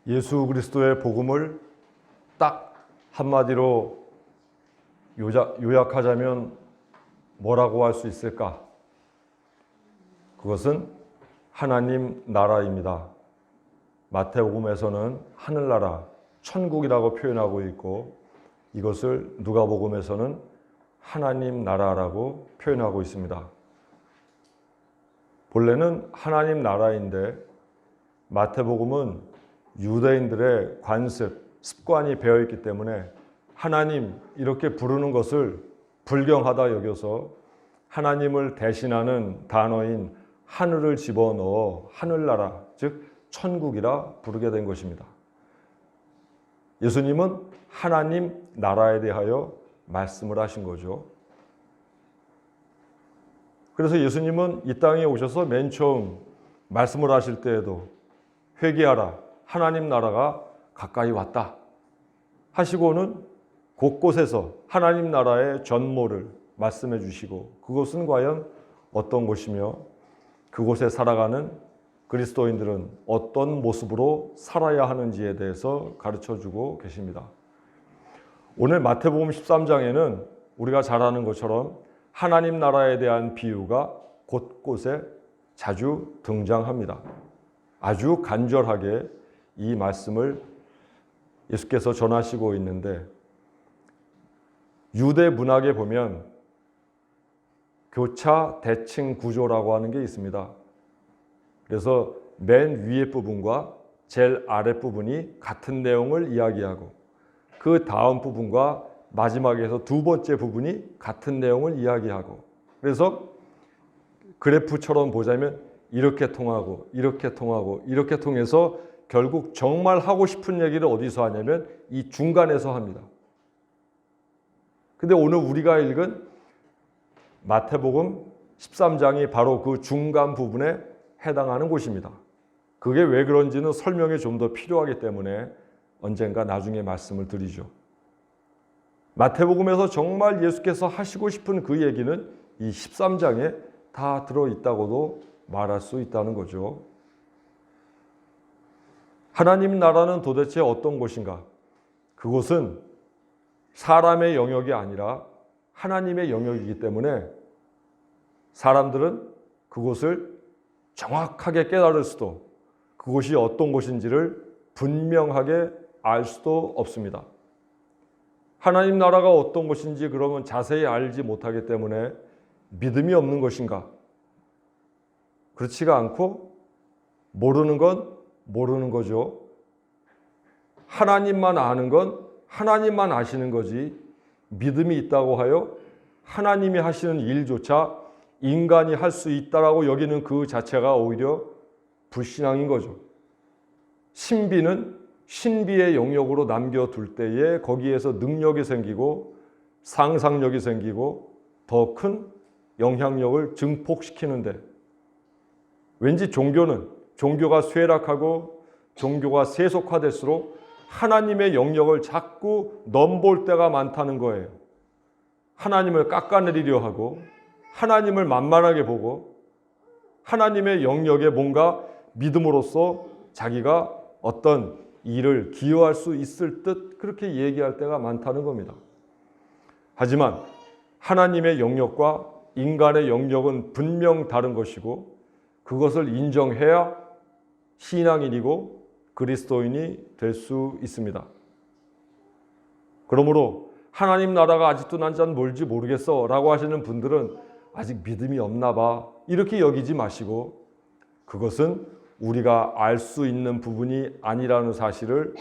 예수 그리스도의 복음을 딱 한마디로 요약하자면 뭐라고 할 수 있을까? 그것은 하나님 나라입니다. 마태복음에서는 하늘나라, 천국이라고 표현하고 있고 이것을 누가복음에서는 하나님 나라라고 표현하고 있습니다. 본래는 하나님 나라인데 마태복음은 유대인들의 관습, 습관이 배어있기 때문에 하나님 이렇게 부르는 것을 불경하다 여겨서 하나님을 대신하는 단어인 하늘을 집어넣어 하늘나라, 즉 천국이라 부르게 된 것입니다. 예수님은 하나님 나라에 대하여 말씀을 하신 거죠. 그래서 예수님은 이 땅에 오셔서 맨 처음 말씀을 하실 때에도 회개하라, 하나님 나라가 가까이 왔다 하시고는 곳곳에서 하나님 나라의 전모를 말씀해 주시고 그것은 과연 어떤 곳이며 그곳에 살아가는 그리스도인들은 어떤 모습으로 살아야 하는지에 대해서 가르쳐주고 계십니다. 오늘 마태복음 13장에는 우리가 잘 아는 것처럼 하나님 나라에 대한 비유가 곳곳에 자주 등장합니다. 아주 간절하게 이 말씀을 예수께서 전하시고 있는데 유대 문학에 보면 교차 대칭 구조라고 하는 게 있습니다. 그래서 맨 위에 부분과 제일 아래 부분이 같은 내용을 이야기하고 그 다음 부분과 마지막에서 두 번째 부분이 같은 내용을 이야기하고 그래서 그래프처럼 보자면 이렇게 통하고 이렇게 통하고 이렇게 통해서 결국 정말 하고 싶은 얘기를 어디서 하냐면 이 중간에서 합니다. 근데 오늘 우리가 읽은 마태복음 13장이 바로 그 중간 부분에 해당하는 곳입니다. 그게 왜 그런지는 설명이 좀 더 필요하기 때문에 언젠가 나중에 말씀을 드리죠. 마태복음에서 정말 예수께서 하시고 싶은 그 얘기는 이 13장에 다 들어있다고도 말할 수 있다는 거죠. 하나님 나라는 도대체 어떤 곳인가? 그곳은 사람의 영역이 아니라 하나님의 영역이기 때문에 사람들은 그곳을 정확하게 깨달을 수도 그곳이 어떤 곳인지를 분명하게 알 수도 없습니다. 하나님 나라가 어떤 곳인지 그러면 자세히 알지 못하기 때문에 믿음이 없는 것인가? 그렇지가 않고 모르는 건 모르는 거죠. 하나님만 아는 건 하나님만 아시는 거지 믿음이 있다고 하여 하나님이 하시는 일조차 인간이 할 수 있다라고 여기는 그 자체가 오히려 불신앙인 거죠. 신비는 신비의 영역으로 남겨둘 때에 거기에서 능력이 생기고 상상력이 생기고 더 큰 영향력을 증폭시키는데 왠지 종교가 쇠락하고 종교가 세속화될수록 하나님의 영역을 자꾸 넘볼 때가 많다는 거예요. 하나님을 깎아내리려 하고 하나님을 만만하게 보고 하나님의 영역에 뭔가 믿음으로써 자기가 어떤 일을 기여할 수 있을 듯 그렇게 얘기할 때가 많다는 겁니다. 하지만 하나님의 영역과 인간의 영역은 분명 다른 것이고 그것을 인정해야 신앙인이고 그리스도인이 될 수 있습니다. 그러므로 하나님 나라가 아직도 난 잘 뭘지 모르겠어 라고 하시는 분들은 아직 믿음이 없나 봐 이렇게 여기지 마시고 그것은 우리가 알 수 있는 부분이 아니라는 사실을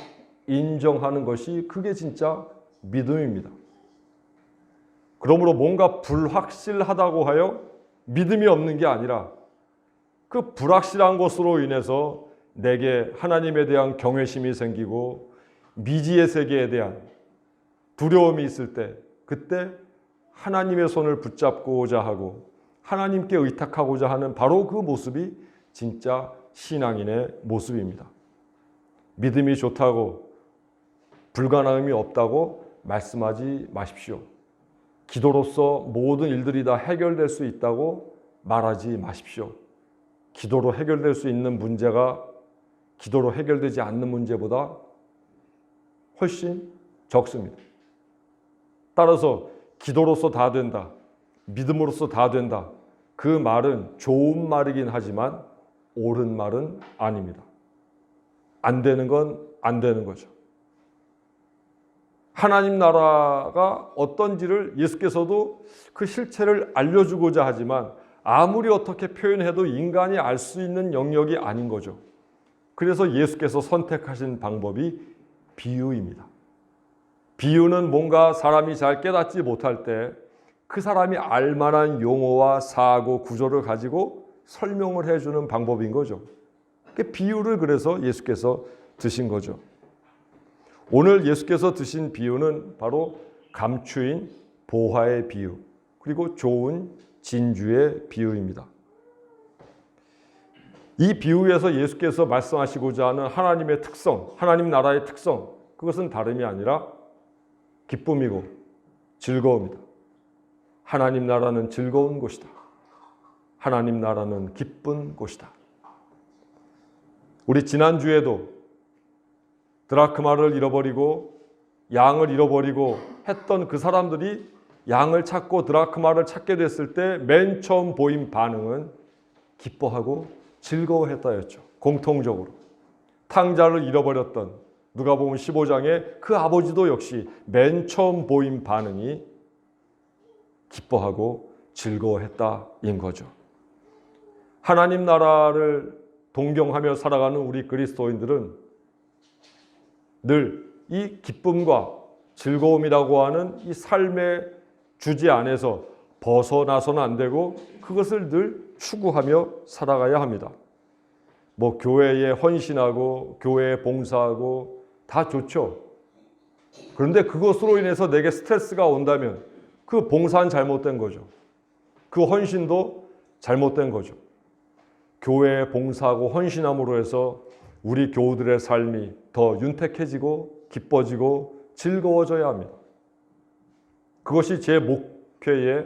인정하는 것이 그게 진짜 믿음입니다. 그러므로 뭔가 불확실하다고 하여 믿음이 없는 게 아니라 그 불확실한 것으로 인해서 내게 하나님에 대한 경외심이 생기고 미지의 세계에 대한 두려움이 있을 때 그때 하나님의 손을 붙잡고자 하고 하나님께 의탁하고자 하는 바로 그 모습이 진짜 신앙인의 모습입니다. 믿음이 좋다고 불가능함이 없다고 말씀하지 마십시오. 기도로서 모든 일들이 다 해결될 수 있다고 말하지 마십시오. 기도로 해결될 수 있는 문제가 기도로 해결되지 않는 문제보다 훨씬 적습니다. 따라서 기도로서 다 된다, 믿음으로써 다 된다, 그 말은 좋은 말이긴 하지만 옳은 말은 아닙니다. 안 되는 건 안 되는 거죠. 하나님 나라가 어떤지를 예수께서도 그 실체를 알려주고자 하지만 아무리 어떻게 표현해도 인간이 알 수 있는 영역이 아닌 거죠. 그래서 예수께서 선택하신 방법이 비유입니다. 비유는 뭔가 사람이 잘 깨닫지 못할 때 그 사람이 알만한 용어와 사고, 구조를 가지고 설명을 해주는 방법인 거죠. 그 비유를 그래서 예수께서 드신 거죠. 오늘 예수께서 드신 비유는 바로 감추인 보화의 비유, 그리고 좋은 진주의 비유입니다. 이 비유에서 예수께서 말씀하시고자 하는 하나님의 특성, 하나님 나라의 특성, 그것은 다름이 아니라 기쁨이고 즐거움이다. 하나님 나라는 즐거운 곳이다. 하나님 나라는 기쁜 곳이다. 우리 지난주에도 드라크마를 잃어버리고 양을 잃어버리고 했던 그 사람들이 양을 찾고 드라크마를 찾게 됐을 때 맨 처음 보인 반응은 기뻐하고 즐거워했다였죠. 공통적으로. 탕자를 잃어버렸던 누가복음 15장에 그 아버지도 역시 맨 처음 보인 반응이 기뻐하고 즐거워했다인 거죠. 하나님 나라를 동경하며 살아가는 우리 그리스도인들은 늘 이 기쁨과 즐거움이라고 하는 이 삶의 주제 안에서 벗어나서는 안 되고 그것을 늘 추구하며 살아가야 합니다. 뭐 교회에 헌신하고 교회에 봉사하고 다 좋죠. 그런데 그것으로 인해서 내게 스트레스가 온다면 그 봉사는 잘못된 거죠. 그 헌신도 잘못된 거죠. 교회에 봉사하고 헌신함으로 해서 우리 교우들의 삶이 더 윤택해지고 기뻐지고 즐거워져야 합니다. 그것이 제 목회의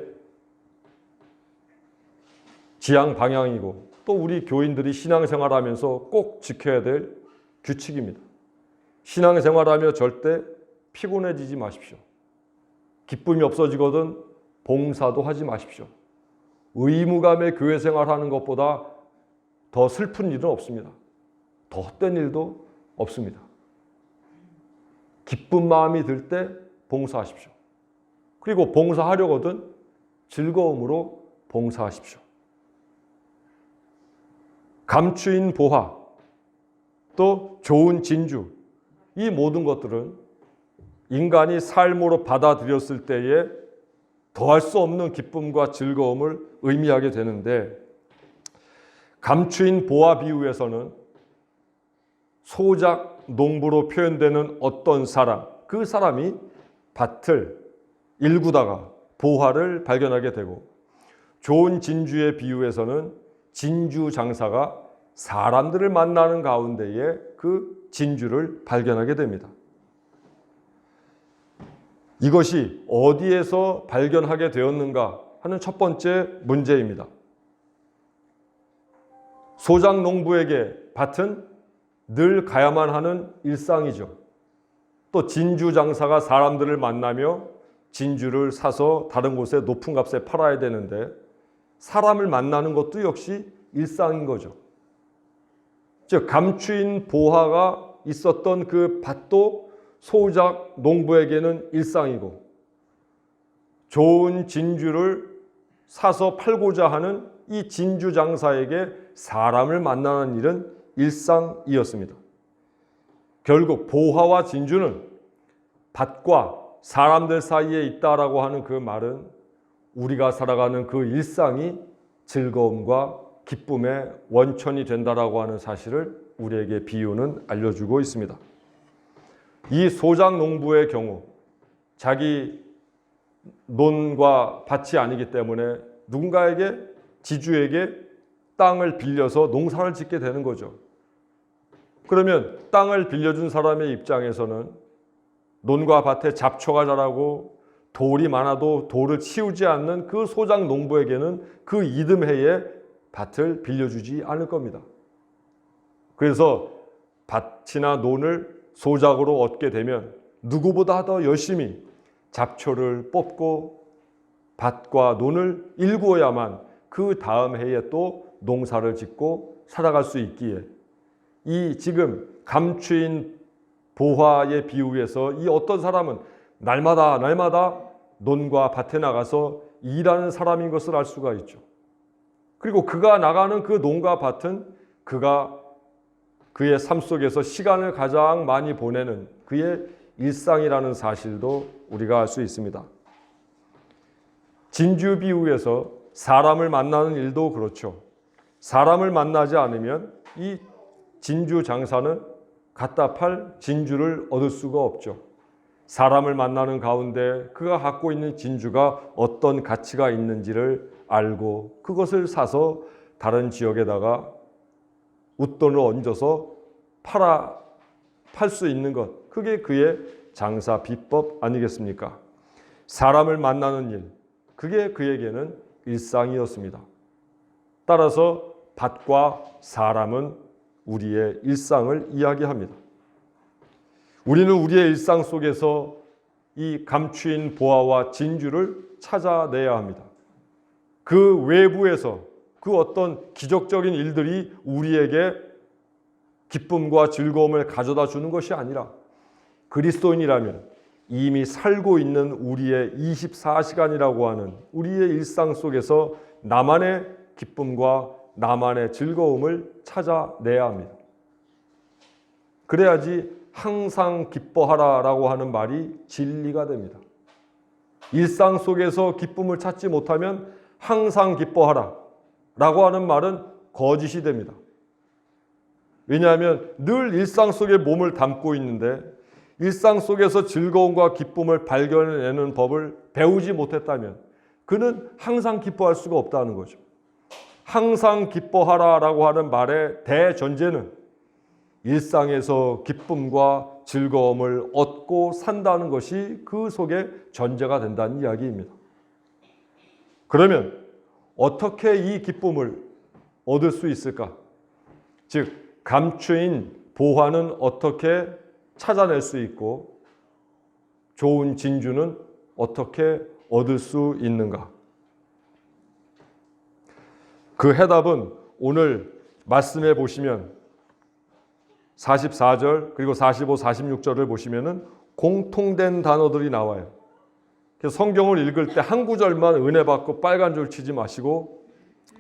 지향 방향이고 또 우리 교인들이 신앙생활하면서 꼭 지켜야 될 규칙입니다. 신앙생활하며 절대 피곤해지지 마십시오. 기쁨이 없어지거든 봉사도 하지 마십시오. 의무감에 교회 생활하는 것보다 더 슬픈 일은 없습니다. 더 헛된 일도 없습니다. 기쁜 마음이 들 때 봉사하십시오. 그리고 봉사하려거든 즐거움으로 봉사하십시오. 감추인 보화, 또 좋은 진주, 이 모든 것들은 인간이 삶으로 받아들였을 때에 더할 수 없는 기쁨과 즐거움을 의미하게 되는데, 감추인 보화 비유에서는 소작 농부로 표현되는 어떤 사람, 그 사람이 밭을 일구다가 보화를 발견하게 되고, 좋은 진주의 비유에서는 진주 장사가 사람들을 만나는 가운데에 그 진주를 발견하게 됩니다. 이것이 어디에서 발견하게 되었는가 하는 첫 번째 문제입니다. 소작 농부에게 밭은 늘 가야만 하는 일상이죠. 또 진주 장사가 사람들을 만나며 진주를 사서 다른 곳에 높은 값에 팔아야 되는데 사람을 만나는 것도 역시 일상인 거죠. 즉 감추인 보화가 있었던 그 밭도 소작 농부에게는 일상이고, 좋은 진주를 사서 팔고자 하는 이 진주 장사에게 사람을 만나는 일은 일상이었습니다. 결국 보화와 진주는 밭과 사람들 사이에 있다라고 하는 그 말은 우리가 살아가는 그 일상이 즐거움과 기쁨의 원천이 된다라고 하는 사실을 우리에게 비유는 알려주고 있습니다. 이 소작 농부의 경우 자기 논과 밭이 아니기 때문에 누군가에게, 지주에게 땅을 빌려서 농사를 짓게 되는 거죠. 그러면 땅을 빌려준 사람의 입장에서는 논과 밭에 잡초가 자라고 돌이 많아도 돌을 치우지 않는 그 소작 농부에게는 그 이듬해에 밭을 빌려주지 않을 겁니다. 그래서 밭이나 논을 소작으로 얻게 되면 누구보다 더 열심히 잡초를 뽑고 밭과 논을 일구어야만 그 다음 해에 또 농사를 짓고 살아갈 수 있기에 이 지금 감추인 보화의 비유에서 이 어떤 사람은 날마다 논과 밭에 나가서 일하는 사람인 것을 알 수가 있죠. 그리고 그가 나가는 그 논과 밭은 그가 그의 삶 속에서 시간을 가장 많이 보내는 그의 일상이라는 사실도 우리가 알 수 있습니다. 진주 비유에서 사람을 만나는 일도 그렇죠. 사람을 만나지 않으면 이 진주 장사는 갖다 팔 진주를 얻을 수가 없죠. 사람을 만나는 가운데 그가 갖고 있는 진주가 어떤 가치가 있는지를 알고 그것을 사서 다른 지역에다가 웃돈을 얹어서 팔 수 있는 것, 그게 그의 장사 비법 아니겠습니까? 사람을 만나는 일, 그게 그에게는 일상이었습니다. 따라서 밭과 사람은 우리의 일상을 이야기합니다. 우리는 우리의 일상 속에서 이 감추인 보화와 진주를 찾아내야 합니다. 그 외부에서 그 어떤 기적적인 일들이 우리에게 기쁨과 즐거움을 가져다 주는 것이 아니라 그리스도인이라면 이미 살고 있는 우리의 24시간이라고 하는 우리의 일상 속에서 나만의 기쁨과 나만의 즐거움을 찾아내야 합니다. 그래야지 항상 기뻐하라라고 하는 말이 진리가 됩니다. 일상 속에서 기쁨을 찾지 못하면 항상 기뻐하라라고 하는 말은 거짓이 됩니다. 왜냐하면 늘 일상 속에 몸을 담고 있는데 일상 속에서 즐거움과 기쁨을 발견해내는 법을 배우지 못했다면 그는 항상 기뻐할 수가 없다는 거죠. 항상 기뻐하라라고 하는 말의 대전제는 일상에서 기쁨과 즐거움을 얻고 산다는 것이 그 속에 전제가 된다는 이야기입니다. 그러면 어떻게 이 기쁨을 얻을 수 있을까? 즉, 감추인 보화는 어떻게 찾아낼 수 있고 좋은 진주는 어떻게 얻을 수 있는가? 그 해답은 오늘 말씀해 보시면 44절 그리고 45, 46절을 보시면은 공통된 단어들이 나와요. 그래서 성경을 읽을 때 한 구절만 은혜 받고 빨간 줄 치지 마시고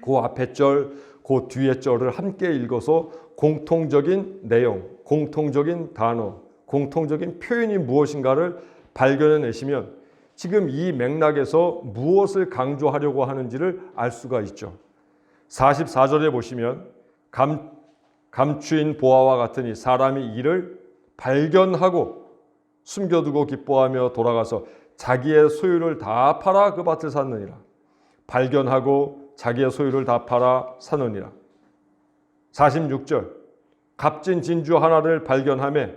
그 앞에 절, 그 뒤에 절을 함께 읽어서 공통적인 내용, 공통적인 단어, 공통적인 표현이 무엇인가를 발견해내시면 지금 이 맥락에서 무엇을 강조하려고 하는지를 알 수가 있죠. 44절에 보시면 감추인 보화와 같으니 사람이 이를 발견하고 숨겨두고 기뻐하며 돌아가서 자기의 소유를 다 팔아 그 밭을 샀느니라. 발견하고 자기의 소유를 다 팔아 사느니라. 46절 값진 진주 하나를 발견하며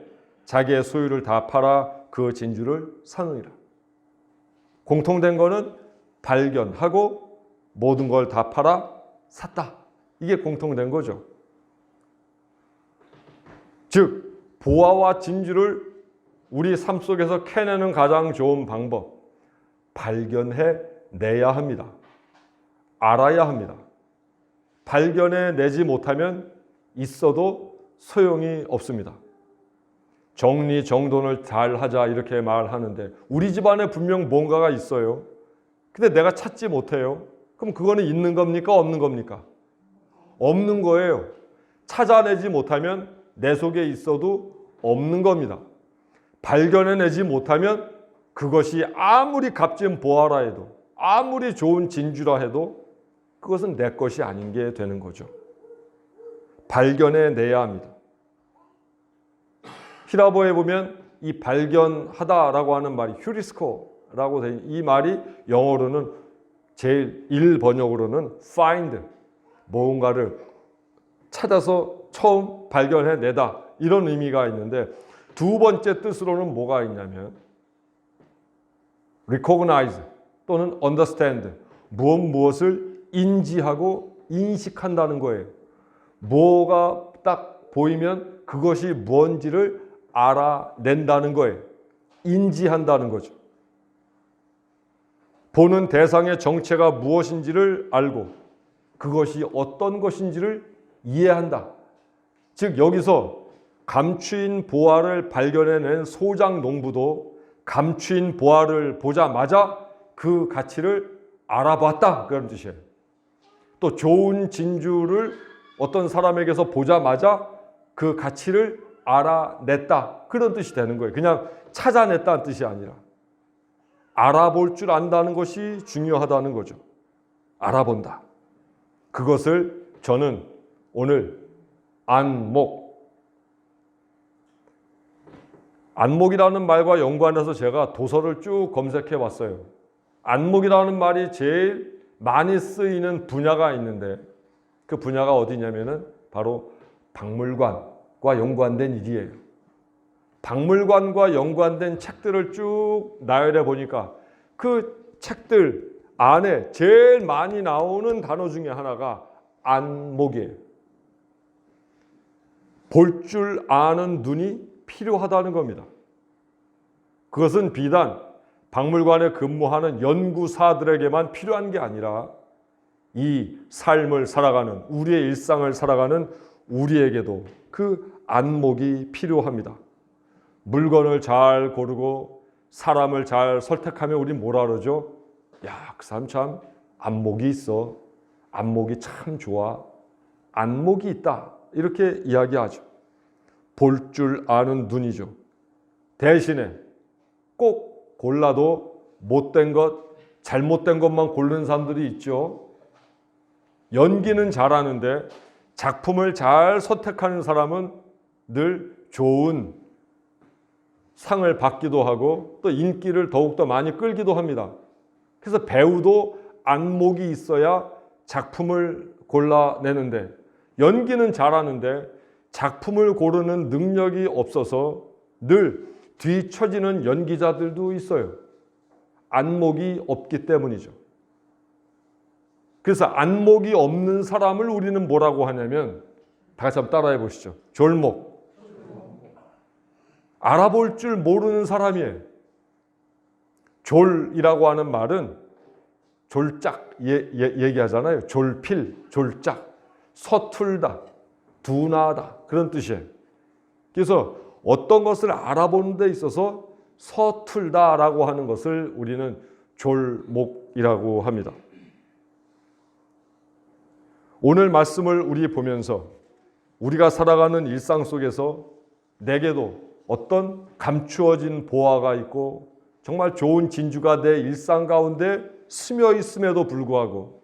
자기의 소유를 다 팔아 그 진주를 사느니라. 공통된 거는 발견하고 모든 걸 다 팔아 샀다. 이게 공통된 거죠. 즉 보화와 진주를 우리 삶 속에서 캐내는 가장 좋은 방법, 발견해내야 합니다. 알아야 합니다. 발견해내지 못하면 있어도 소용이 없습니다. 정리정돈을 잘 하자 이렇게 말하는데 우리 집안에 분명 뭔가가 있어요. 근데 내가 찾지 못해요. 그럼 그거는 있는 겁니까? 없는 겁니까? 없는 거예요. 찾아내지 못하면 내 속에 있어도 없는 겁니다. 발견해내지 못하면 그것이 아무리 값진 보화라 해도 아무리 좋은 진주라 해도 그것은 내 것이 아닌 게 되는 거죠. 발견해내야 합니다. 히라보에 보면 이 발견하다라고 하는 말이 휴리스코라고 된 이 말이 영어로는 제일 1번역으로는 find, 뭔가를 찾아서 처음 발견해내다 이런 의미가 있는데 두 번째 뜻으로는 뭐가 있냐면 recognize 또는 understand, 무엇을 인지하고 인식한다는 거예요. 뭐가 딱 보이면 그것이 뭔지를 알아낸다는 거예요. 인지한다는 거죠. 보는 대상의 정체가 무엇인지를 알고 그것이 어떤 것인지를 이해한다. 즉 여기서 감추인 보화를 발견해낸 소장 농부도 감추인 보화를 보자마자 그 가치를 알아봤다, 그런 뜻이에요. 또 좋은 진주를 어떤 사람에게서 보자마자 그 가치를 알아냈다, 그런 뜻이 되는 거예요. 그냥 찾아냈다는 뜻이 아니라 알아볼 줄 안다는 것이 중요하다는 거죠. 알아본다. 그것을 저는 오늘 안목이라는 말과 연관해서 제가 도서를 쭉 검색해 봤어요. 안목이라는 말이 제일 많이 쓰이는 분야가 있는데 그 분야가 어디냐면은 바로 박물관과 연관된 일이에요. 박물관과 연관된 책들을 쭉 나열해 보니까 그 책들 안에 제일 많이 나오는 단어 중에 하나가 안목이에요. 볼 줄 아는 눈이 필요하다는 겁니다. 그것은 비단 박물관에 근무하는 연구사들에게만 필요한 게 아니라 이 삶을 살아가는, 우리의 일상을 살아가는 우리에게도 그 안목이 필요합니다. 물건을 잘 고르고 사람을 잘 설득하면 우리 뭐라 그러죠? 야, 그 사람 참 안목이 있어. 안목이 참 좋아. 안목이 있다. 이렇게 이야기하죠. 볼 줄 아는 눈이죠. 대신에 꼭 골라도 못된 것, 잘못된 것만 고르는 사람들이 있죠. 연기는 잘하는데 작품을 잘 선택하는 사람은 늘 좋은 상을 받기도 하고 또 인기를 더욱더 많이 끌기도 합니다. 그래서 배우도 안목이 있어야 작품을 골라내는데 연기는 잘하는데 작품을 고르는 능력이 없어서 늘 뒤처지는 연기자들도 있어요. 안목이 없기 때문이죠. 그래서 안목이 없는 사람을 우리는 뭐라고 하냐면 다 같이 한번 따라해 보시죠. 졸목. 알아볼 줄 모르는 사람이에요. 졸이라고 하는 말은 졸짝 얘기하잖아요. 졸필, 졸짝, 서툴다, 둔하다 그런 뜻이에요. 그래서 어떤 것을 알아보는 데 있어서 서툴다라고 하는 것을 우리는 졸목이라고 합니다. 오늘 말씀을 우리 보면서 우리가 살아가는 일상 속에서 내게도 어떤 감추어진 보화가 있고 정말 좋은 진주가 내 일상 가운데 스며 있음에도 불구하고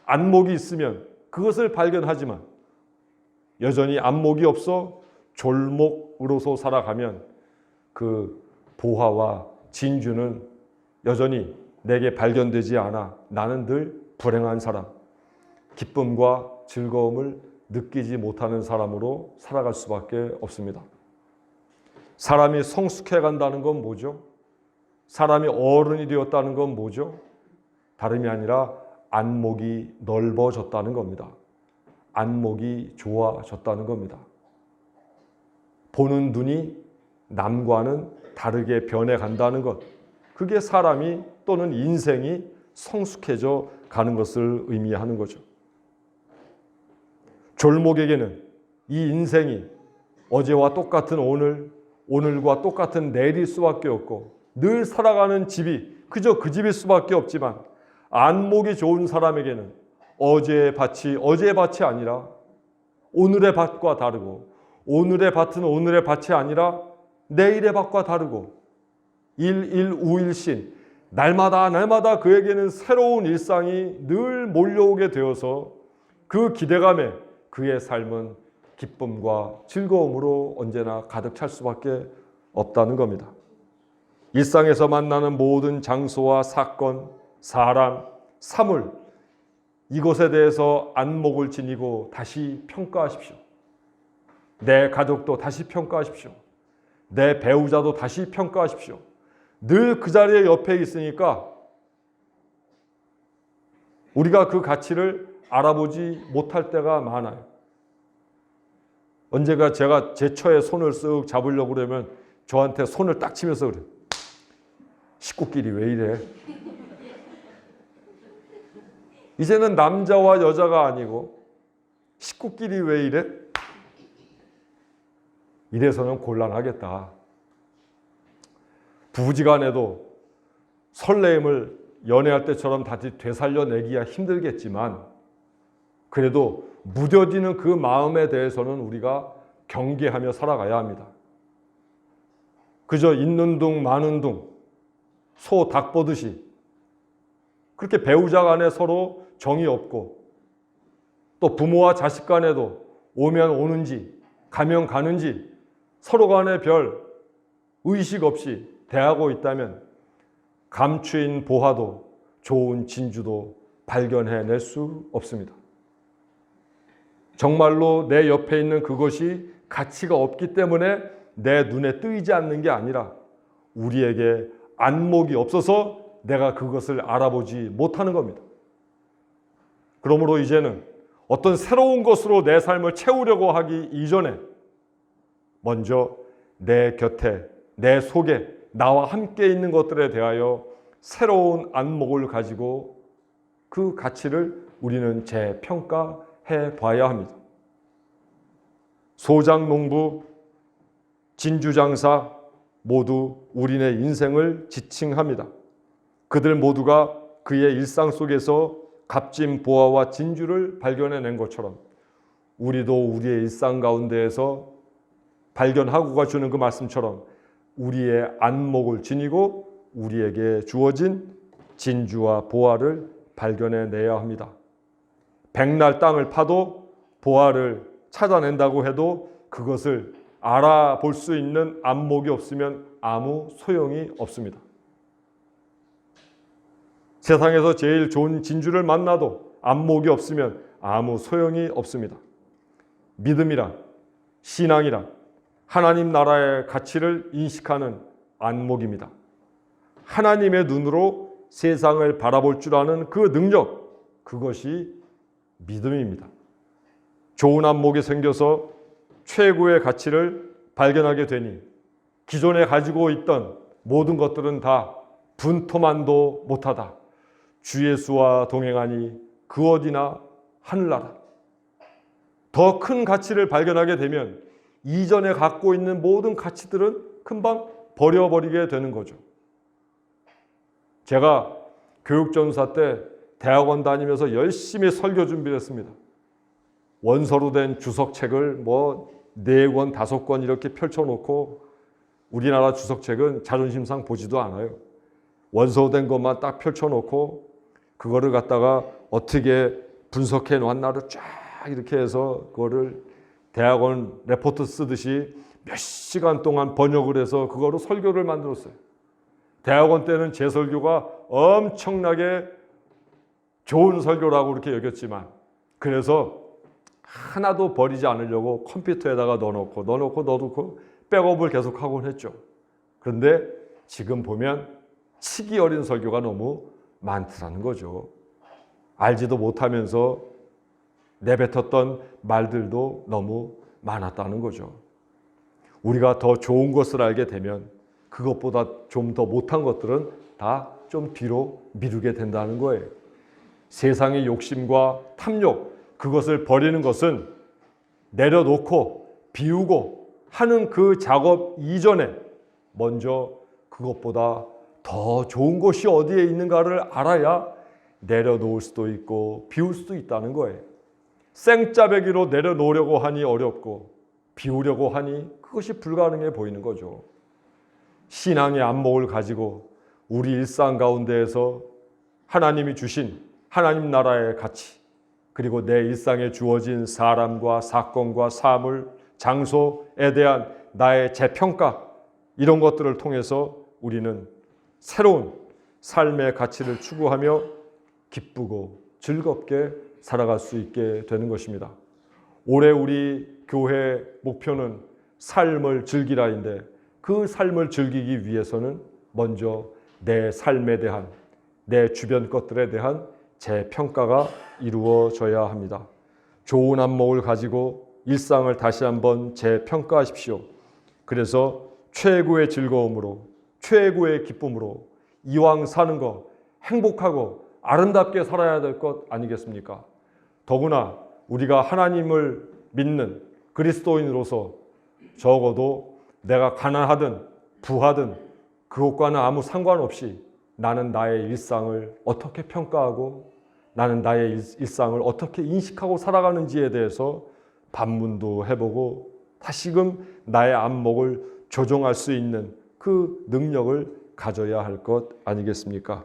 안목이 있으면 그것을 발견하지만 여전히 안목이 없어 졸목으로서 살아가면 그 보화와 진주는 여전히 내게 발견되지 않아 나는 늘 불행한 사람, 기쁨과 즐거움을 느끼지 못하는 사람으로 살아갈 수밖에 없습니다. 사람이 성숙해 간다는 건 뭐죠? 사람이 어른이 되었다는 건 뭐죠? 다름이 아니라 안목이 넓어졌다는 겁니다. 안목이 좋아졌다는 겁니다. 보는 눈이 남과는 다르게 변해간다는 것, 그게 사람이 또는 인생이 성숙해져 가는 것을 의미하는 거죠. 졸목에게는 이 인생이 어제와 똑같은 오늘, 오늘과 똑같은 내일일 수밖에 없고 늘 살아가는 집이 그저 그 집일 수밖에 없지만 안목이 좋은 사람에게는 어제의 밭이 아니라 오늘의 밭과 다르고 오늘의 밭은 오늘의 밭이 아니라 내일의 밭과 다르고 일일우일신 날마다 그에게는 새로운 일상이 늘 몰려오게 되어서 그 기대감에 그의 삶은 기쁨과 즐거움으로 언제나 가득 찰 수밖에 없다는 겁니다. 일상에서 만나는 모든 장소와 사건, 사람, 사물 이것에 대해서 안목을 지니고 다시 평가하십시오. 내 가족도 다시 평가하십시오. 내 배우자도 다시 평가하십시오. 늘 그 자리에 옆에 있으니까 우리가 그 가치를 알아보지 못할 때가 많아요. 언제가 제가 제 처에 손을 쓱 잡으려고 그러면 저한테 손을 딱 치면서 그래요. 식구끼리 왜 이래? 이제는 남자와 여자가 아니고 식구끼리 왜 이래? 이래서는 곤란하겠다. 부부지간에도 설레임을 연애할 때처럼 다시 되살려내기야 힘들겠지만 그래도 무뎌지는 그 마음에 대해서는 우리가 경계하며 살아가야 합니다. 그저 있는 둥 마는 둥 소 닭 보듯이 그렇게 배우자 간에 서로 정이 없고 또 부모와 자식 간에도 오면 오는지 가면 가는지 서로 간에 별 의식 없이 대하고 있다면 감추인 보화도 좋은 진주도 발견해낼 수 없습니다. 정말로 내 옆에 있는 그것이 가치가 없기 때문에 내 눈에 뜨이지 않는 게 아니라 우리에게 안목이 없어서 내가 그것을 알아보지 못하는 겁니다. 그러므로 이제는 어떤 새로운 것으로 내 삶을 채우려고 하기 이전에 먼저 내 곁에, 내 속에 나와 함께 있는 것들에 대하여 새로운 안목을 가지고 그 가치를 우리는 재평가해 봐야 합니다. 소장농부, 진주장사 모두 우리네 인생을 지칭합니다. 그들 모두가 그의 일상 속에서 값진 보화와 진주를 발견해낸 것처럼 우리도 우리의 일상 가운데에서 발견하고가 주는 그 말씀처럼 우리의 안목을 지니고 우리에게 주어진 진주와 보화를 발견해내야 합니다. 백날 땅을 파도 보화를 찾아낸다고 해도 그것을 알아볼 수 있는 안목이 없으면 아무 소용이 없습니다. 세상에서 제일 좋은 진주를 만나도 안목이 없으면 아무 소용이 없습니다. 믿음이란, 신앙이란 하나님 나라의 가치를 인식하는 안목입니다. 하나님의 눈으로 세상을 바라볼 줄 아는 그 능력, 그것이 믿음입니다. 좋은 안목이 생겨서 최고의 가치를 발견하게 되니 기존에 가지고 있던 모든 것들은 다 분토만도 못하다. 주 예수와 동행하니 그 어디나 하늘나라. 더 큰 가치를 발견하게 되면 이전에 갖고 있는 모든 가치들은 금방 버려버리게 되는 거죠. 제가 교육전사 때 대학원 다니면서 열심히 설교 준비를 했습니다. 원서로 된 주석책을 4권, 5권 이렇게 펼쳐놓고 우리나라 주석책은 자존심상 보지도 않아요. 원서로 된 것만 딱 펼쳐놓고 그거를 갖다가 어떻게 분석해 놨나를 쫙 이렇게 해서 그거를 대학원 레포트 쓰듯이 몇 시간 동안 번역을 해서 그거로 설교를 만들었어요. 대학원 때는 제 설교가 엄청나게 좋은 설교라고 그렇게 여겼지만 그래서 하나도 버리지 않으려고 컴퓨터에다가 넣어놓고 백업을 계속 하곤 했죠. 그런데 지금 보면 치기 어린 설교가 너무 많더라는 거죠. 알지도 못하면서 내뱉었던 말들도 너무 많았다는 거죠. 우리가 더 좋은 것을 알게 되면 그것보다 좀 더 못한 것들은 다 좀 뒤로 미루게 된다는 거예요. 세상의 욕심과 탐욕, 그것을 버리는 것은 내려놓고 비우고 하는 그 작업 이전에 먼저 그것보다 더 좋은 것이 어디에 있는가를 알아야 내려놓을 수도 있고 비울 수도 있다는 거예요. 생짜배기로 내려놓으려고 하니 어렵고 비우려고 하니 그것이 불가능해 보이는 거죠. 신앙의 안목을 가지고 우리 일상 가운데에서 하나님이 주신 하나님 나라의 가치, 그리고 내 일상에 주어진 사람과 사건과 사물, 장소에 대한 나의 재평가, 이런 것들을 통해서 우리는 새로운 삶의 가치를 추구하며 기쁘고 즐겁게 살아갈 수 있게 되는 것입니다. 올해 우리 교회 목표는 삶을 즐기라인데 그 삶을 즐기기 위해서는 먼저 내 삶에 대한, 내 주변 것들에 대한 재평가가 이루어져야 합니다. 좋은 안목을 가지고 일상을 다시 한번 재평가하십시오. 그래서 최고의 즐거움으로, 최고의 기쁨으로 이왕 사는 거 행복하고 아름답게 살아야 될 것 아니겠습니까? 더구나 우리가 하나님을 믿는 그리스도인으로서 적어도 내가 가난하든 부하든 그것과는 아무 상관없이 나는 나의 일상을 어떻게 평가하고 나는 나의 일상을 어떻게 인식하고 살아가는지에 대해서 반문도 해보고 다시금 나의 안목을 조정할 수 있는 그 능력을 가져야 할 것 아니겠습니까?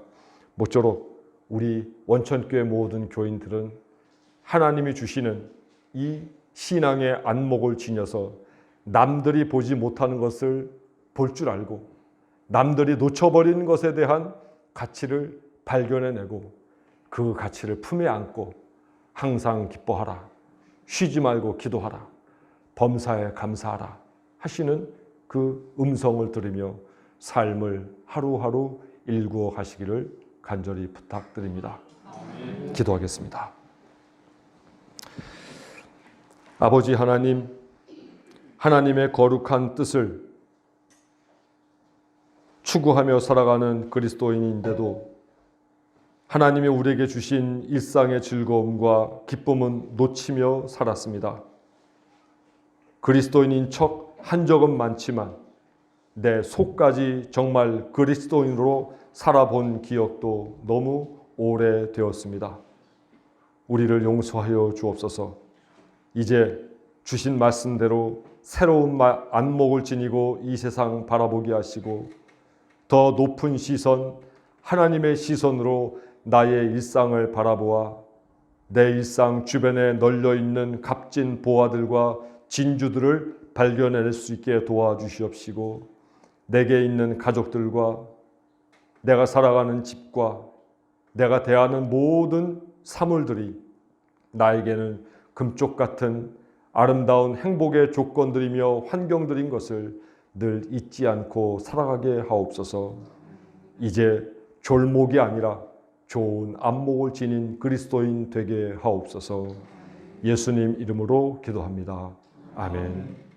모쪼록 우리 원천교회 모든 교인들은 하나님이 주시는 이 신앙의 안목을 지녀서 남들이 보지 못하는 것을 볼 줄 알고 남들이 놓쳐버린 것에 대한 가치를 발견해내고 그 가치를 품에 안고 항상 기뻐하라, 쉬지 말고 기도하라, 범사에 감사하라 하시는 그 음성을 들으며 삶을 하루하루 일구어 가시기를 간절히 부탁드립니다. 기도하겠습니다. 아버지 하나님, 하나님의 거룩한 뜻을 추구하며 살아가는 그리스도인인데도 하나님이 우리에게 주신 일상의 즐거움과 기쁨은 놓치며 살았습니다. 그리스도인인 척 한 적은 많지만 내 속까지 정말 그리스도인으로 살아본 기억도 너무 오래되었습니다. 우리를 용서하여 주옵소서. 이제 주신 말씀대로 새로운 안목을 지니고 이 세상 바라보게 하시고 더 높은 시선, 하나님의 시선으로 나의 일상을 바라보아 내 일상 주변에 널려있는 값진 보화들과 진주들을 발견할 수 있게 도와주시옵시고 내게 있는 가족들과 내가 살아가는 집과 내가 대하는 모든 사물들이 나에게는 금쪽 같은 아름다운 행복의 조건들이며 환경들인 것을 늘 잊지 않고 살아가게 하옵소서. 이제 졸목이 아니라 좋은 안목을 지닌 그리스도인 되게 하옵소서. 예수님 이름으로 기도합니다. 아멘.